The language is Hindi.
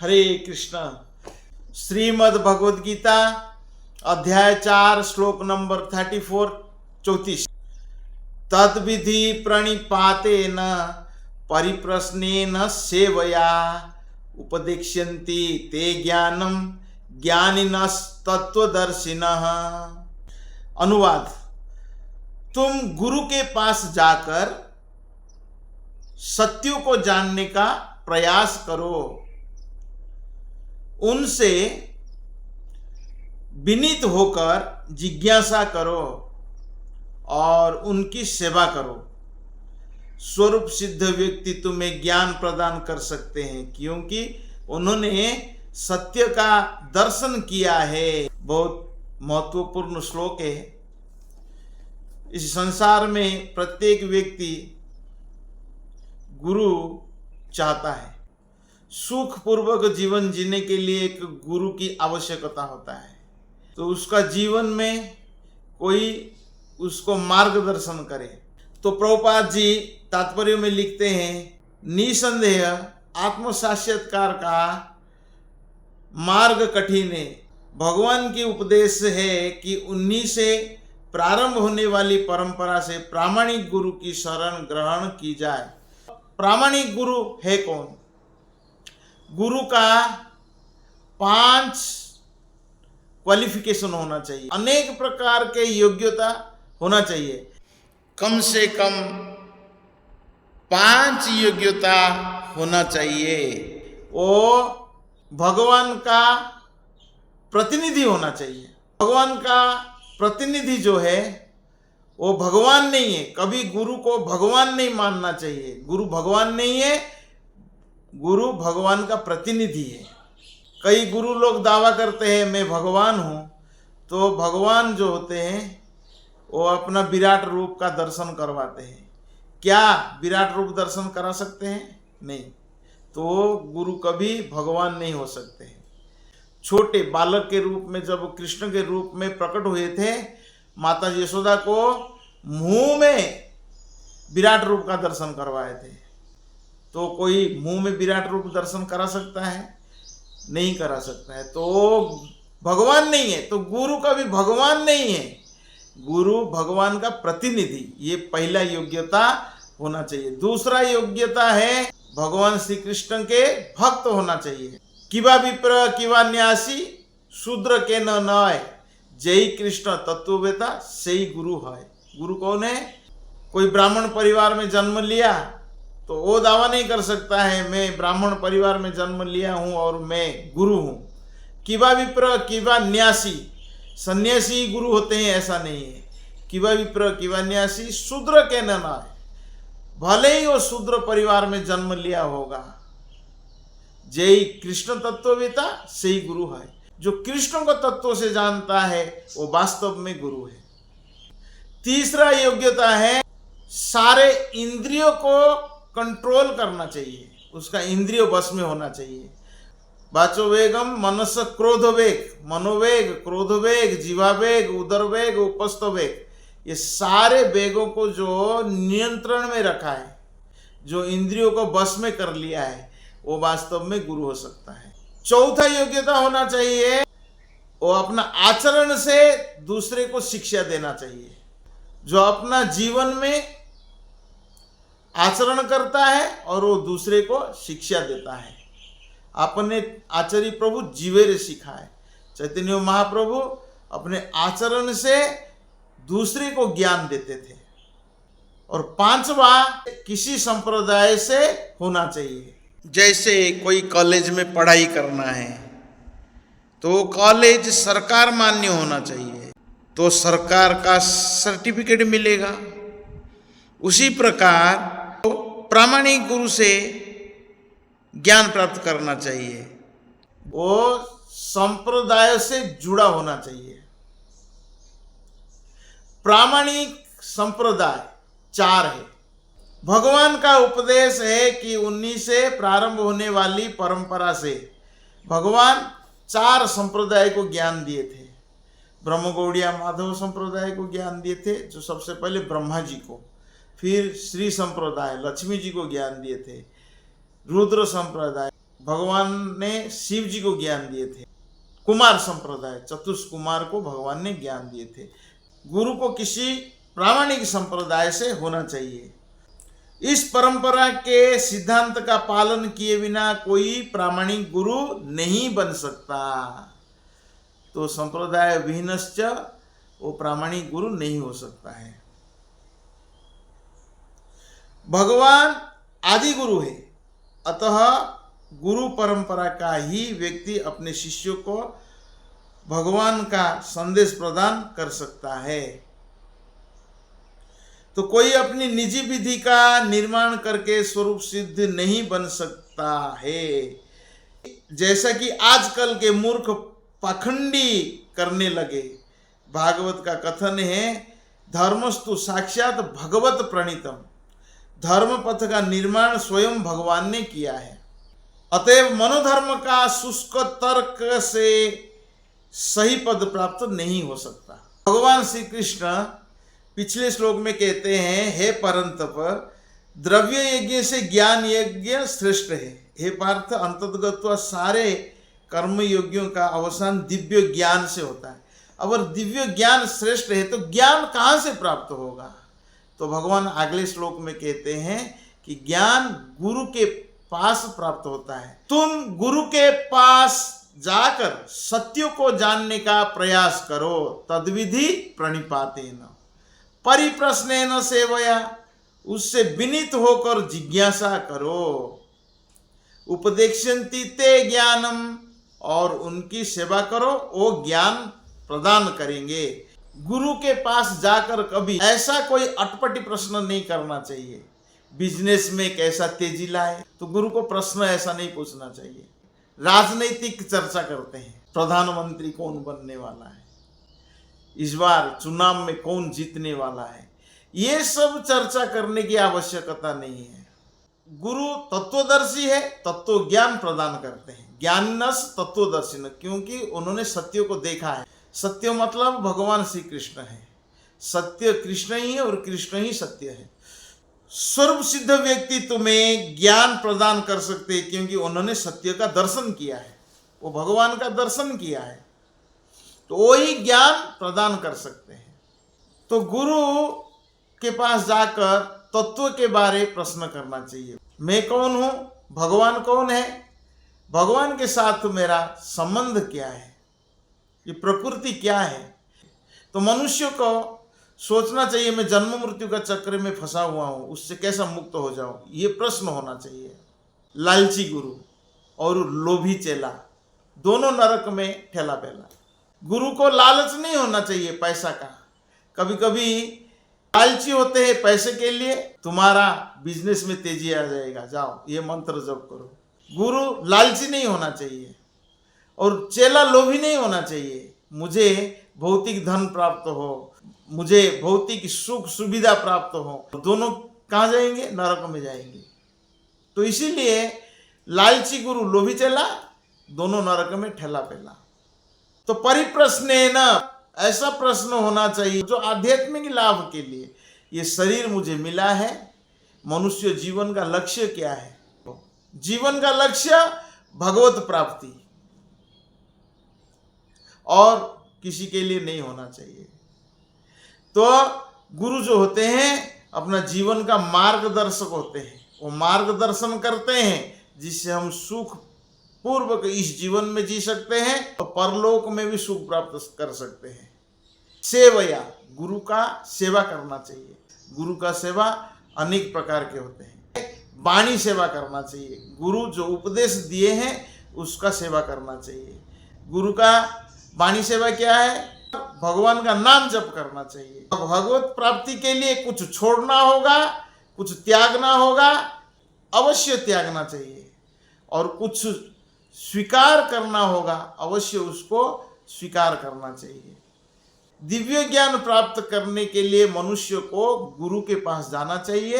हरे कृष्ण। श्रीमद् भगवद गीता अध्याय 4 श्लोक नंबर 34 तद्विधि प्रणिपातेन परिप्रश्नेन सेवया उपदेक्ष्यन्ति ते ज्ञानम ज्ञानिनस्तत्वदर्शिनः। अनुवाद: तुम गुरु के पास जाकर सत्यों को जानने का प्रयास करो, उनसे विनीत होकर जिज्ञासा करो और उनकी सेवा करो। स्वरूप सिद्ध व्यक्ति तुम्हें ज्ञान प्रदान कर सकते हैं, क्योंकि उन्होंने सत्य का दर्शन किया है। बहुत महत्वपूर्ण श्लोक है। इस संसार में प्रत्येक व्यक्ति गुरु चाहता है। सुख पूर्वक जीवन जीने के लिए एक गुरु की आवश्यकता होता है, तो उसका जीवन में कोई उसको मार्गदर्शन करे। तो प्रभुपाद जी तात्पर्य में लिखते हैं, निसंदेह आत्म साक्षात्कार का मार्ग कठिन है। भगवान की उपदेश है कि उन्हीं से प्रारंभ होने वाली परंपरा से प्रामाणिक गुरु की शरण ग्रहण की जाए। प्रामाणिक गुरु है कौन? गुरु का 5 क्वालिफिकेशन होना चाहिए, अनेक प्रकार के योग्यता होना चाहिए। कम से कम 5 योग्यता होना चाहिए। वो भगवान का प्रतिनिधि होना चाहिए। भगवान का प्रतिनिधि जो है वो भगवान नहीं है। कभी गुरु को भगवान नहीं मानना चाहिए। गुरु भगवान नहीं है, गुरु भगवान का प्रतिनिधि है। कई गुरु लोग दावा करते हैं मैं भगवान हूँ, तो भगवान जो होते हैं वो अपना विराट रूप का दर्शन करवाते हैं। क्या विराट रूप दर्शन करा सकते हैं? नहीं। तो गुरु कभी भगवान नहीं हो सकते हैं। छोटे बालक के रूप में जब कृष्ण के रूप में प्रकट हुए थे, माता यशोदा को मुंह में विराट रूप का दर्शन करवाए थे। तो कोई मुंह में विराट रूप दर्शन करा सकता है? नहीं करा सकता है। तो भगवान नहीं है, तो गुरु का भी भगवान नहीं है। गुरु भगवान का प्रतिनिधि, ये पहला योग्यता होना चाहिए। दूसरा योग्यता है भगवान श्री कृष्ण के भक्त होना चाहिए। किवा विप्र किवा न्यासी शूद्र के न नय, जय कृष्ण तत्ववेता सही गुरु है। गुरु कौन है? कोई ब्राह्मण परिवार में जन्म लिया तो वो दावा नहीं कर सकता है मैं ब्राह्मण परिवार में जन्म लिया हूँ और मैं गुरु हूँ। किवा विप्र किवा न्यासी, सन्यासी गुरु होते हैं, ऐसा नहीं है। किवा विप्र किवा न्यासी शूद्र के न नय, भले ही वो शूद्र परिवार में जन्म लिया होगा, जय कृष्ण तत्ववेता सही गुरु है। जो कृष्ण को तत्व से जानता है वो वास्तव में गुरु है। तीसरा योग्यता है सारे इंद्रियों को कंट्रोल करना चाहिए, उसका इंद्रिय वश में होना चाहिए। वाचो वेगम मनस क्रोध वेग, मनोवेग, क्रोध वेग, जीवावेग, उदर वेग, उपस्थ वेग, ये सारे वेगों को जो नियंत्रण में रखा है, जो इंद्रियों को वश में कर लिया है, वो वास्तव में गुरु हो सकता है। चौथा योग्यता होना चाहिए, वो अपना आचरण से दूसरे को शिक्षा देना चाहिए। जो अपना जीवन में आचरण करता है और वो दूसरे को शिक्षा देता है। अपने आचार्य प्रभु जीवेरे सिखाए। चैतन्य महाप्रभु अपने आचरण से दूसरे को ज्ञान देते थे। और 5वां किसी संप्रदाय से होना चाहिए। जैसे कोई कॉलेज में पढ़ाई करना है तो कॉलेज सरकार मान्य होना चाहिए, तो सरकार का सर्टिफिकेट मिलेगा। उसी प्रकार तो प्रामाणिक गुरु से ज्ञान प्राप्त करना चाहिए, वो संप्रदाय से जुड़ा होना चाहिए। प्रामाणिक संप्रदाय 4 है। भगवान का उपदेश है कि उन्हीं से प्रारंभ होने वाली परंपरा से भगवान 4 संप्रदाय को ज्ञान दिए थे। ब्रह्म गौड़िया माधव संप्रदाय को ज्ञान दिए थे, जो सबसे पहले ब्रह्मा जी को, फिर श्री संप्रदाय लक्ष्मी जी को ज्ञान दिए थे, रुद्र संप्रदाय भगवान ने शिव जी को ज्ञान दिए थे। कुमार संप्रदाय, चतुष्कुमार को भगवान ने ज्ञान दिए थे। गुरु को किसी प्रामाणिक संप्रदाय से होना चाहिए। इस परंपरा के सिद्धांत का पालन किए बिना कोई प्रामाणिक गुरु नहीं बन सकता। तो संप्रदाय विहीनश्च, वो प्रामाणिक गुरु नहीं हो सकता है। भगवान आदि गुरु है, अतः गुरु परंपरा का ही व्यक्ति अपने शिष्यों को भगवान का संदेश प्रदान कर सकता है। तो कोई अपनी निजी विधि का निर्माण करके स्वरूप सिद्ध नहीं बन सकता है। जैसा कि आजकल के मूर्ख पाखंडी करने लगे। भागवत का कथन है, धर्मस्तु साक्षात भगवत प्रणीतम। धर्म पथ का निर्माण स्वयं भगवान ने किया है। अतएव मनोधर्म का शुष्क तर्क से सही पद प्राप्त नहीं हो सकता। भगवान श्री कृष्ण पिछले श्लोक में कहते हैं, हे परंतप, द्रव्य यज्ञ से ज्ञान यज्ञ श्रेष्ठ है। हे पार्थ, अंततगत्वा सारे कर्म योग्यों का अवसान दिव्य ज्ञान से होता है। अगर दिव्य ज्ञान श्रेष्ठ है तो ज्ञान कहाँ से प्राप्त होगा? तो भगवान अगले श्लोक में कहते हैं कि ज्ञान गुरु के पास प्राप्त होता है। तुम गुरु के पास जाकर सत्य को जानने का प्रयास करो। तद्विधि प्रणिपातेन परिप्रश्नेन सेवया, उससे विनीत होकर जिज्ञासा करो। उपदेक्षन्ति ते ज्ञानम, और उनकी सेवा करो, वो ज्ञान प्रदान करेंगे। गुरु के पास जाकर कभी ऐसा कोई अटपटी प्रश्न नहीं करना चाहिए। बिजनेस में कैसा तेजी लाए, तो गुरु को प्रश्न ऐसा नहीं पूछना चाहिए। राजनीतिक चर्चा करते हैं, प्रधानमंत्री कौन बनने वाला है, इस बार चुनाव में कौन जीतने वाला है, ये सब चर्चा करने की आवश्यकता नहीं है। गुरु तत्वदर्शी है, तत्व ज्ञान प्रदान करते हैं। ज्ञानस तत्वदर्शी, क्योंकि उन्होंने सत्य को देखा है। सत्य मतलब भगवान श्री कृष्ण है। सत्य कृष्ण ही है और कृष्ण ही सत्य है। स्वरूप सिद्ध व्यक्ति तुम्हें ज्ञान प्रदान कर सकते हैं, क्योंकि उन्होंने सत्य का दर्शन किया है, वो भगवान का दर्शन किया है, तो वही ज्ञान प्रदान कर सकते हैं। तो गुरु के पास जाकर तत्व के बारे प्रश्न करना चाहिए। मैं कौन हूं, भगवान कौन है, भगवान के साथ मेरा संबंध क्या है, ये प्रकृति क्या है। तो मनुष्य को सोचना चाहिए, मैं जन्म मृत्यु का चक्र में फंसा हुआ हूं, उससे कैसा मुक्त हो जाऊं, ये प्रश्न होना चाहिए। लालची गुरु और लोभी चेला दोनों नरक में ठेला पेला। गुरु को लालच नहीं होना चाहिए पैसा का। कभी कभी लालची होते हैं पैसे के लिए, तुम्हारा बिजनेस में तेजी आ जाएगा, जाओ ये मंत्र जप करो। गुरु लालची नहीं होना चाहिए और चेला लोभी नहीं होना चाहिए। मुझे भौतिक धन प्राप्त हो, मुझे भौतिक सुख सुविधा प्राप्त हो, दोनों कहाँ जाएंगे? नरक में जाएंगे। तो इसीलिए लालची गुरु, लोभी चेला, दोनों नरक में ठेला पेला। तो परिप्रश्नेन, ऐसा प्रश्न होना चाहिए जो आध्यात्मिक लाभ के लिए, ये शरीर मुझे मिला है, मनुष्य जीवन का लक्ष्य क्या है? जीवन का लक्ष्य भगवत प्राप्ति, और किसी के लिए नहीं होना चाहिए। तो गुरु जो होते हैं अपना जीवन का मार्गदर्शक होते हैं। वो मार्गदर्शन करते हैं जिससे हम सुख पूर्वक इस जीवन में जी सकते हैं और परलोक में भी सुख प्राप्त कर सकते हैं। सेवया, गुरु का सेवा करना चाहिए। गुरु का सेवा अनेक प्रकार के होते हैं। वाणी सेवा करना चाहिए, गुरु जो उपदेश दिए हैं उसका सेवा करना चाहिए। गुरु का वाणी सेवा क्या है? भगवान का नाम जप करना चाहिए। भगवत प्राप्ति के लिए कुछ छोड़ना होगा, कुछ त्यागना होगा, अवश्य त्यागना चाहिए, और कुछ स्वीकार करना होगा, अवश्य उसको स्वीकार करना चाहिए। दिव्य ज्ञान प्राप्त करने के लिए मनुष्य को गुरु के पास जाना चाहिए।